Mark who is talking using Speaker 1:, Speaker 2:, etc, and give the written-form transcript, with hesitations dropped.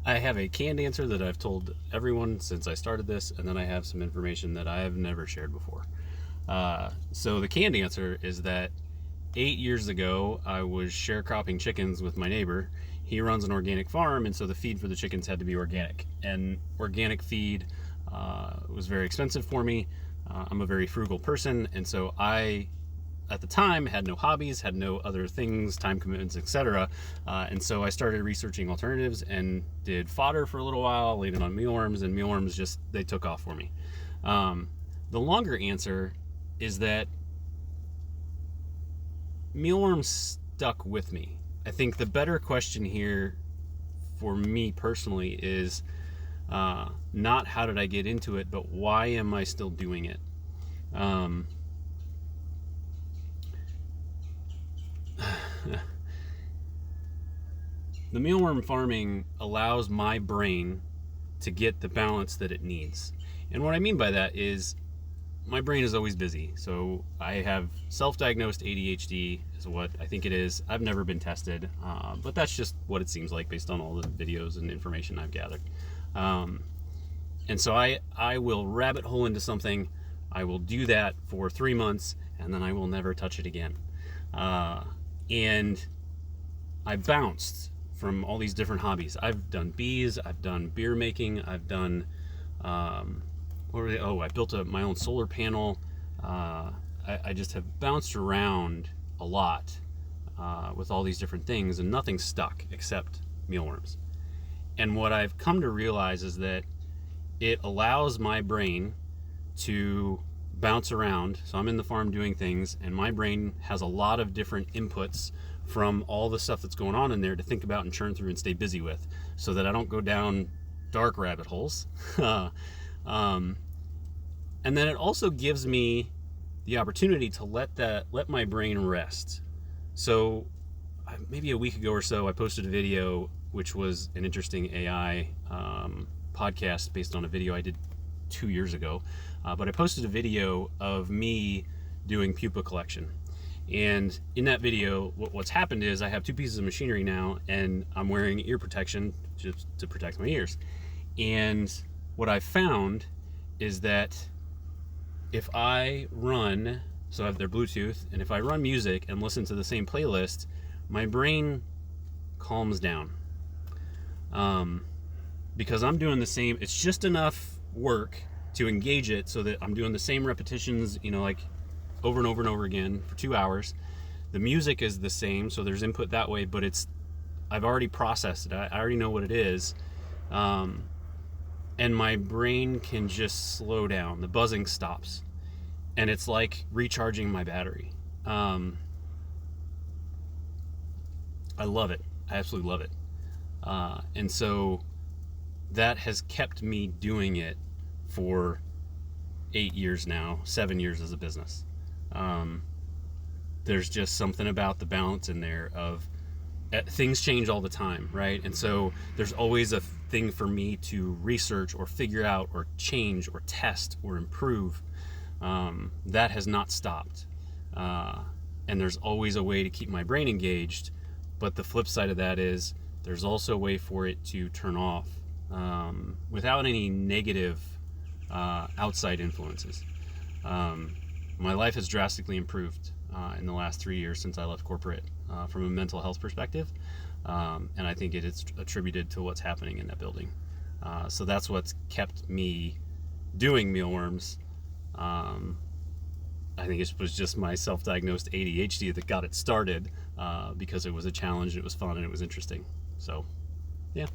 Speaker 1: I have a canned answer that I've told everyone since I started this, and then I have some information that I have never shared before. So the canned answer is that 8 years ago, I was sharecropping chickens with my neighbor. He runs an organic farm, and so the feed for the chickens had to be organic. And organic feed was very expensive for me. I'm a very frugal person, and so I, at the time, had no hobbies, had no other things, time commitments, etc. And so I started researching alternatives and did fodder for a little while, laid it on mealworms, and mealworms just, they took off for me. The longer answer is that mealworms stuck with me. I think the better question here for me personally is not how did I get into it, but why am I still doing it? The mealworm farming allows my brain to get the balance that it needs. And what I mean by that is my brain is always busy. So I have self-diagnosed ADHD is what I think it is. I've never been tested, but that's just what it seems like based on all the videos and information I've gathered. And so I will rabbit hole into something. I will do that for 3 months, and then I will never touch it again. And I bounced from all these different hobbies. I've done bees, I've done beer making, I've done, I built my own solar panel. I just have bounced around a lot with all these different things, and nothing stuck except mealworms. And what I've come to realize is that it allows my brain to bounce around. So I'm in the farm doing things, and my brain has a lot of different inputs from all the stuff that's going on in there to think about and churn through and stay busy with, so that I don't go down dark rabbit holes. And then it also gives me the opportunity to let my brain rest. So maybe a week ago or so, I posted a video which was an interesting AI podcast based on a video I did 2 years ago. But I posted a video of me doing pupa collection. And in that video, what's happened is I have 2 pieces of machinery now, and I'm wearing ear protection just to protect my ears. And what I found is that if I run, so I have their Bluetooth, and if I run music and listen to the same playlist, my brain calms down. Because I'm doing the same, it's just enough work to engage it so that I'm doing the same repetitions, like over and over and over again for 2 hours. The music is the same, so there's input that way, but I've already processed it. I already know what it is. And my brain can just slow down. The buzzing stops. And it's like recharging my battery. I love it. I absolutely love it. And so that has kept me doing it for 8 years now, 7 years as a business. There's just something about the balance in there of things change all the time, right? And so there's always a thing for me to research or figure out or change or test or improve. That has not stopped. And there's always a way to keep my brain engaged. But the flip side of that is there's also a way for it to turn off without any negative outside influences. My life has drastically improved in the last 3 years since I left corporate from a mental health perspective. And I think it is attributed to what's happening in that building. So that's what's kept me doing mealworms. I think it was just my self-diagnosed ADHD that got it started because it was a challenge, it was fun, and it was interesting. So, yeah.